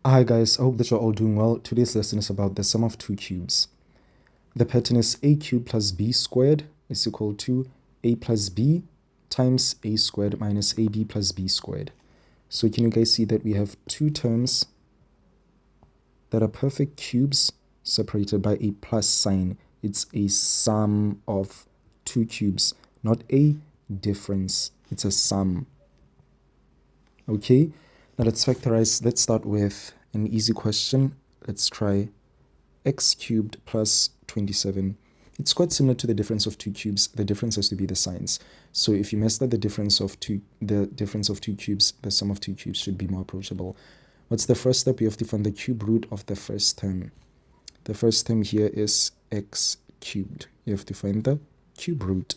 Hi guys, I hope that you're all doing well. Today's lesson is about the sum of two cubes. The pattern is a cubed plus b squared is equal to a plus b times a squared minus ab plus b squared. So can you guys see that we have two terms that are perfect cubes separated by a plus sign? It's a sum of two cubes, not a difference. It's a sum. Okay, now let's factorize. Let's start with an easy question. Let's try x cubed plus 27. It's quite similar to the difference of two cubes. The difference has to be the signs. So if you mess up the difference of two cubes, the sum of two cubes should be more approachable. What's the first step? We have to find the cube root of the first term. The first term here is x cubed. You have to find the cube root.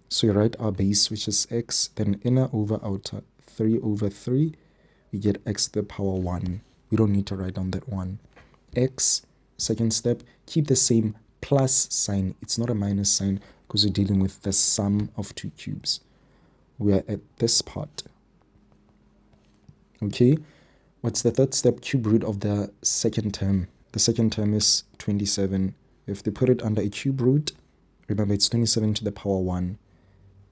So you write our base, which is x, then inner over outer, 3 over 3, we get x to the power 1. We don't need to write down that 1. X, second step, keep the same plus sign. It's not a minus sign because we're dealing with the sum of two cubes. We are at this part. Okay, what's the third step? Cube root of the second term. The second term is 27. We have to put it under a cube root. Remember, it's 27 to the power 1.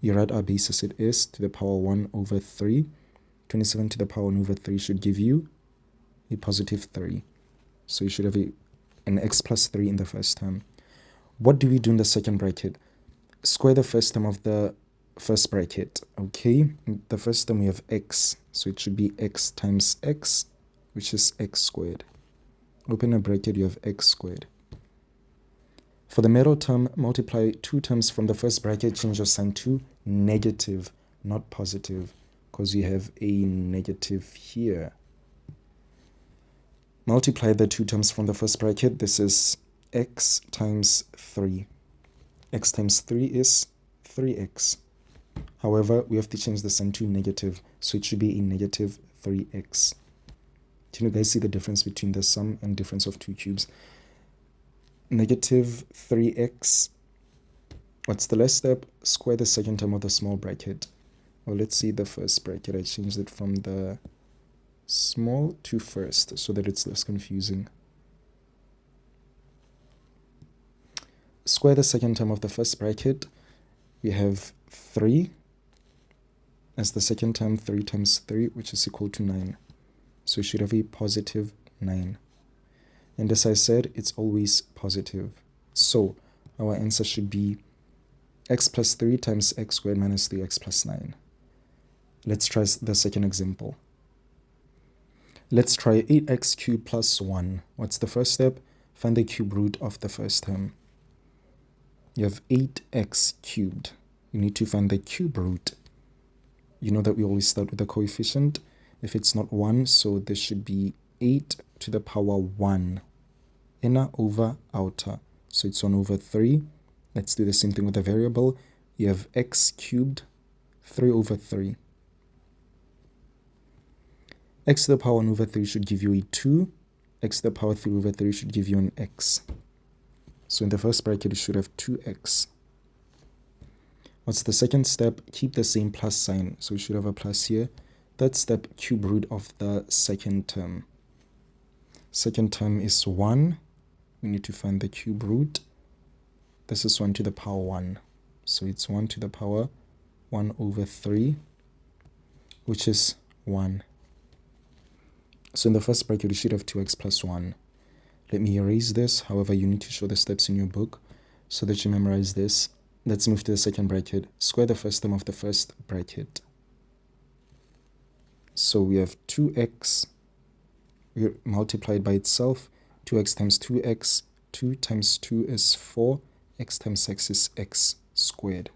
You write our base as it is, to the power 1 over 3. 27 to the power 1 over 3 should give you a positive 3. So you should have an x plus 3 in the first term. What do we do in the second bracket? Square the first term of the first bracket. Okay, in the first term we have x. So it should be x times x, which is x squared. Open a bracket, you have x squared. For the middle term, multiply two terms from the first bracket, change your sign to negative, not positive, because we have a negative here. Multiply the two terms from the first bracket. This is x times 3. X times 3 is 3x. However, we have to change the sign to negative, so it should be a negative 3x. Can you guys see the difference between the sum and difference of two cubes? Negative 3x. What's the last step? Square the second term of the small bracket. Well, let's see the first bracket. I changed it from the small to first so that it's less confusing. Square the second term of the first bracket. We have 3 as the second term, 3 times 3, which is equal to 9. So we should have a positive 9. And as I said, it's always positive. So our answer should be x plus 3 times x squared minus 3x plus 9. Let's try the second example. Let's try 8x cubed plus 1. What's the first step? Find the cube root of the first term. You have 8x cubed. You need to find the cube root. You know that we always start with the coefficient. If it's not 1, so this should be 8 to the power 1. Inner over outer. So it's 1 over 3. Let's do the same thing with the variable. You have x cubed, 3 over 3. X to the power 1 over 3 should give you a 2. X to the power 3 over 3 should give you an x. So in the first bracket, you should have 2x. What's the second step? Keep the same plus sign. So we should have a plus here. Third step, cube root of the second term. Second term is 1. We need to find the cube root. This is 1 to the power 1. So it's 1 to the power 1 over 3, which is 1. So in the first bracket, you should have 2x plus 1. Let me erase this. However, you need to show the steps in your book so that you memorize this. Let's move to the second bracket. Square the first term of the first bracket. So we have 2x multiplied by itself. 2x times 2x. 2 times 2 is 4. X times x is x squared.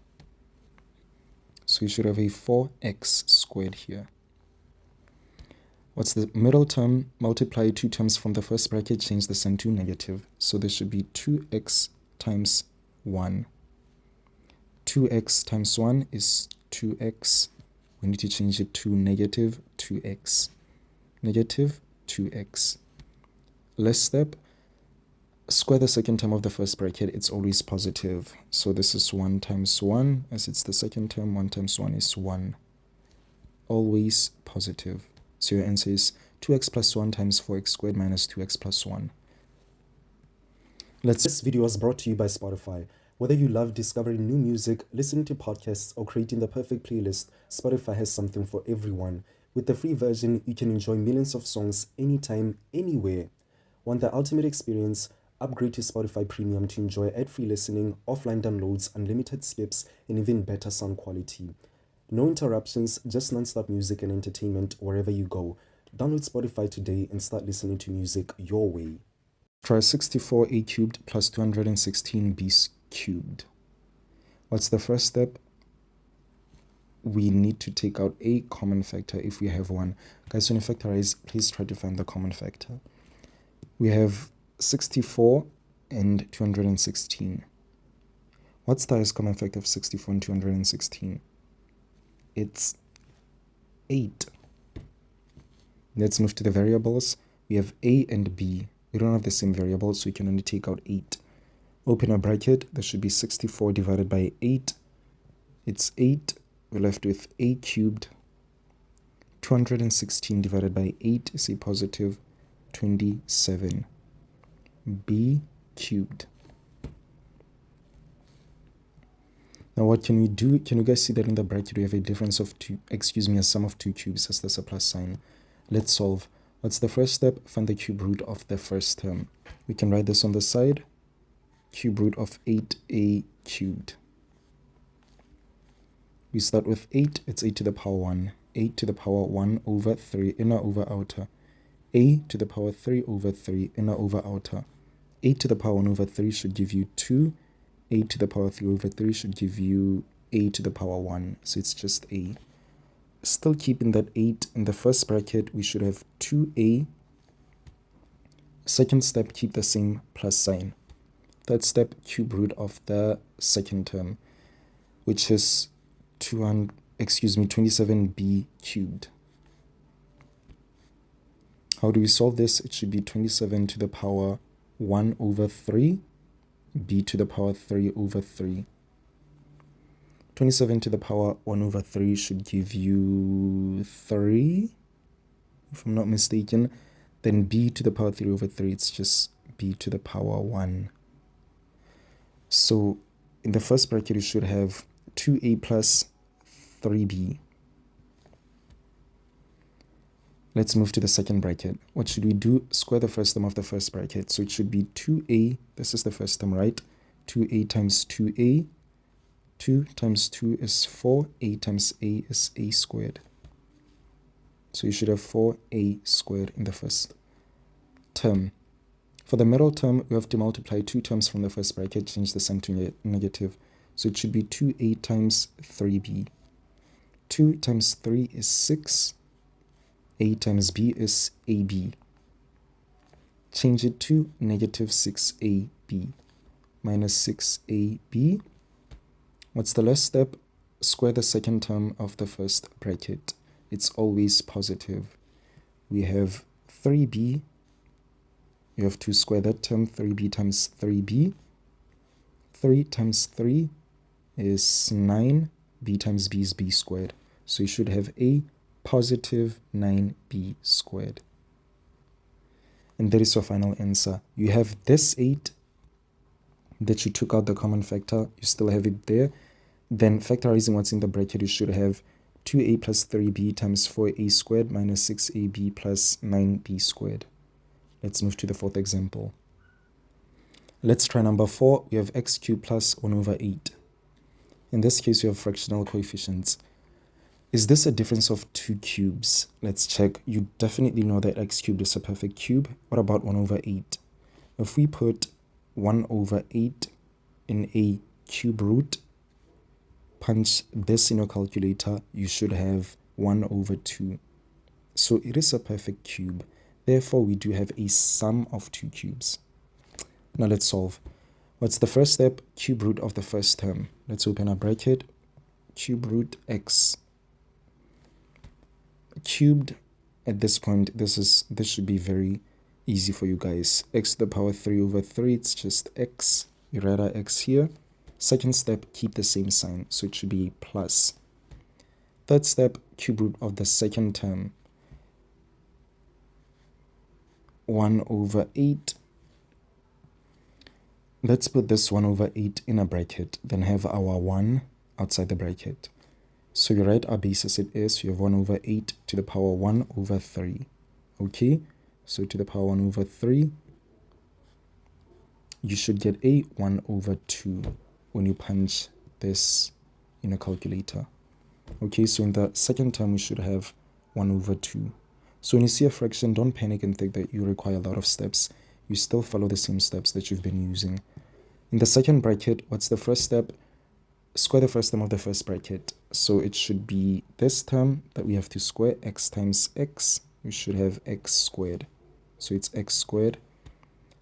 So you should have a 4x squared here. What's the middle term? Multiply two terms from the first bracket, change the sign to negative. So this should be 2x times 1. 2x times 1 is 2x. We need to change it to negative 2x. Negative 2x. Last step, square the second term of the first bracket. It's always positive. So this is 1 times 1. As it's the second term, 1 times 1 is 1. Always positive. So your answer is 2x plus 1 times 4x squared minus 2x plus 1. This video was brought to you by Spotify. Whether you love discovering new music, listening to podcasts, or creating the perfect playlist, Spotify has something for everyone. With the free version, you can enjoy millions of songs anytime, anywhere. Want the ultimate experience? Upgrade to Spotify Premium to enjoy ad-free listening, offline downloads, unlimited skips, and even better sound quality. No interruptions, just non-stop music and entertainment wherever you go. Download Spotify today and start listening to music your way. Try 64a cubed plus 216b cubed. What's the first step? We need to take out a common factor if we have one. Guys, when you factorize, please try to find the common factor. We have 64 and 216. What's the highest common factor of 64 and 216? It's 8. Let's move to the variables. We have a and b. We don't have the same variables, so we can only take out 8. Open a bracket. There should be 64 divided by 8. It's 8. We're left with a cubed. 216 divided by 8 is a positive 27. B cubed. Now what can we do? Can you guys see that in the bracket we have a difference of a sum of two cubes as there's a plus sign? Let's solve. What's the first step? Find the cube root of the first term. We can write this on the side. Cube root of 8a cubed. We start with 8. It's 8 to the power 1. 8 to the power 1 over 3, inner over outer. A to the power 3 over 3, inner over outer. 8 to the power 1 over 3 should give you 2. 8 to the power 3 over 3 should give you a to the power 1. So it's just a. Still keeping that 8 in the first bracket, we should have 2a. Second step, keep the same plus sign. Third step, cube root of the second term, which is 27b cubed. How do we solve this? It should be 27 to the power 1 over 3, b to the power 3 over 3. 27 to the power 1 over 3 should give you 3, if I'm not mistaken. Then b to the power 3 over 3, it's just b to the power 1. So in the first bracket, you should have 2a plus 3b. Let's move to the second bracket. What should we do? Square the first term of the first bracket. So it should be 2a, this is the first term, right? 2a times 2a. 2 times 2 is 4. A times a is a squared. So you should have 4a squared in the first term. For the middle term, we have to multiply 2 terms from the first bracket, change the sign to negative. So it should be 2a times 3b. 2 times 3 is 6. A times b is ab. Change it to negative 6ab minus 6ab. What's the last step? Square the second term of the first bracket. It's always positive. We have 3b. You have to square that term. 3b times 3b. 3 times 3 is 9. b times b is b squared. So you should have a positive 9b squared. And that is your final answer. You have this 8 that you took out the common factor. You still have it there. Then factorizing what's in the bracket, you should have 2a plus 3b times 4a squared minus 6ab plus 9b squared. Let's move to the fourth example. Let's try number 4. We have x cubed plus 1 over 8. In this case, we have fractional coefficients. Is this a difference of 2 cubes? Let's check. You definitely know that x cubed is a perfect cube. What about 1 over 8? If we put 1 over 8 in a cube root, punch this in your calculator, you should have 1 over 2. So it is a perfect cube. Therefore, we do have a sum of 2 cubes. Now let's solve. What's the first step? Cube root of the first term. Let's open a bracket. Cube root x cubed. At this point, this should be very easy for you guys. X to the power 3 over 3, it's just x. You write our x here. Second step, keep the same sign, so it should be plus. Third step, cube root of the second term. 1 over 8. Let's put this 1 over 8 in a bracket, then have our 1 outside the bracket. So you write our base as it is. You have 1 over 8 to the power 1 over 3. Okay, so to the power 1 over 3, you should get a 1 over 2 when you punch this in a calculator. Okay, so in the second term, we should have 1 over 2. So when you see a fraction, don't panic and think that you require a lot of steps. You still follow the same steps that you've been using. In the second bracket, what's the first step? Square the first term of the first bracket. So it should be this term that we have to square, x times x. We should have x squared. So it's x squared.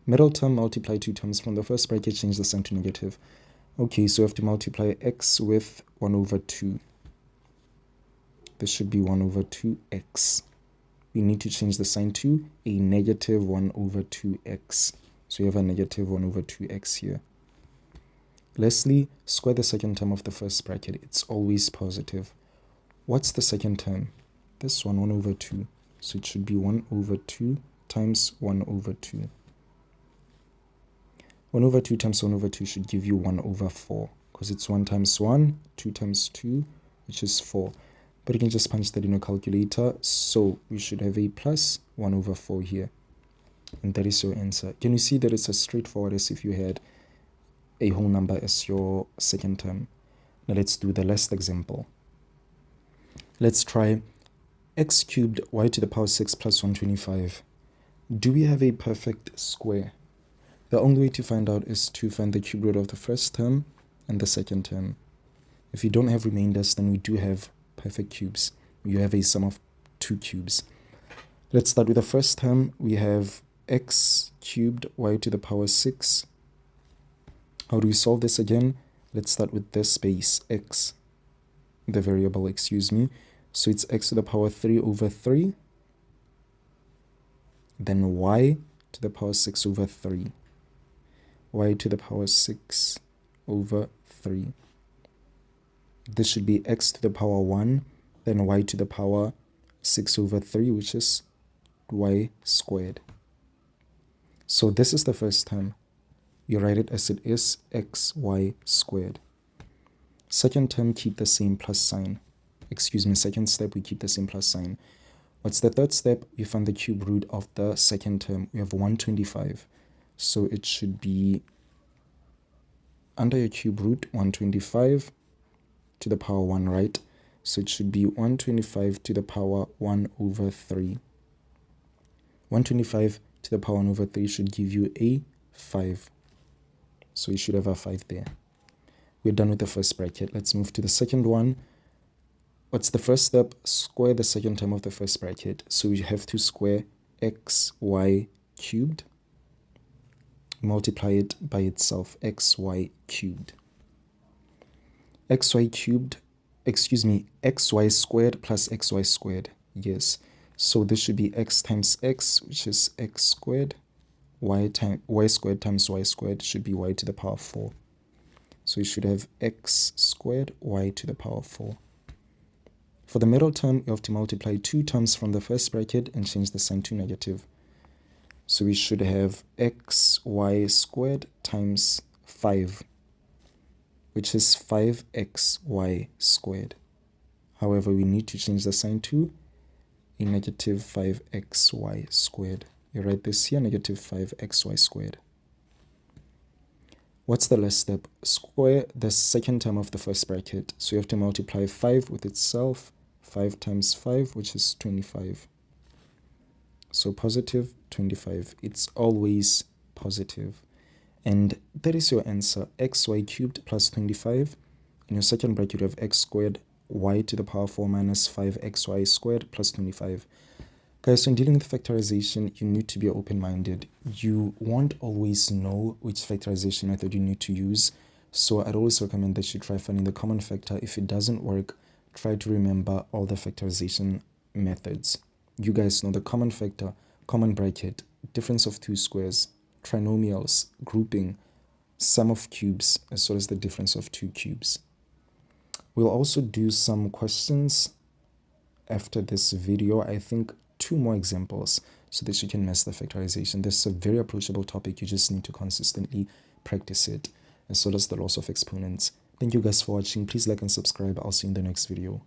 Middle term, multiply two terms from the first bracket, change the sign to negative. Okay, so we have to multiply x with 1 over 2. This should be 1 over 2x. We need to change the sign to a negative 1 over 2x. So you have a negative 1 over 2x here. Lastly, square the second term of the first bracket. It's always positive. What's the second term? This one, 1 over 2. So it should be 1 over 2 times 1 over 2. 1 over 2 times 1 over 2 should give you 1 over 4. Because it's 1 times 1, 2 times 2, which is 4. But you can just punch that in a calculator. So we should have a plus 1 over 4 here. And that is your answer. Can you see that it's as straightforward as if you had a whole number as your second term? Now let's do the last example. Let's try x cubed y to the power 6 plus 125. Do we have a perfect square? The only way to find out is to find the cube root of the first term and the second term. If you don't have remainders, then we do have perfect cubes. You have a sum of two cubes. Let's start with the first term. We have x cubed y to the power 6. How do we solve this again? Let's start with this space, x, the variable, excuse me. So it's x to the power 3 over 3. Then y to the power 6 over 3. Y to the power 6 over 3. This should be x to the power 1, then y to the power 6 over 3, which is y squared. So this is the first term. You write it as it is, xy squared. Second term, keep the same plus sign. Excuse me, second step, we keep the same plus sign. What's the third step? We find the cube root of the second term. We have 125. So it should be under your cube root, 125 to the power 1, right? So it should be 125 to the power 1 over 3. 125 to the power 1 over 3 should give you a 5. So you should have a 5 there. We're done with the first bracket. Let's move to the second one. What's the first step? Square the second term of the first bracket. So we have to square xy cubed. Multiply it by itself, xy cubed. Xy cubed, excuse me, xy squared plus xy squared. Yes. So this should be x times x, which is x squared. Y squared times y squared should be y to the power 4. So you should have x squared y to the power 4. For the middle term, you have to multiply two terms from the first bracket and change the sign to negative. So we should have xy squared times 5, which is 5xy squared. However, we need to change the sign to a negative 5xy squared. You write this here, negative 5xy squared. What's the last step? Square the second term of the first bracket. So you have to multiply 5 with itself. 5 times 5, which is 25. So positive 25. It's always positive. And that is your answer. Xy cubed plus 25. In your second bracket, you have x squared y to the power 4 minus 5xy squared plus 25. Guys, so in dealing with factorization, you need to be open-minded. You won't always know which factorization method you need to use. So I'd always recommend that you try finding the common factor. If it doesn't work, try to remember all the factorization methods. You guys know the common factor, common bracket, difference of two squares, trinomials, grouping, sum of cubes, as well as the difference of two cubes. We'll also do some questions after this video. I think 2 more examples. so that you can master factorization. This is a very approachable topic. You just need to consistently practice it. And so does the laws of exponents. Thank you guys for watching. Please like and subscribe. I'll see you in the next video.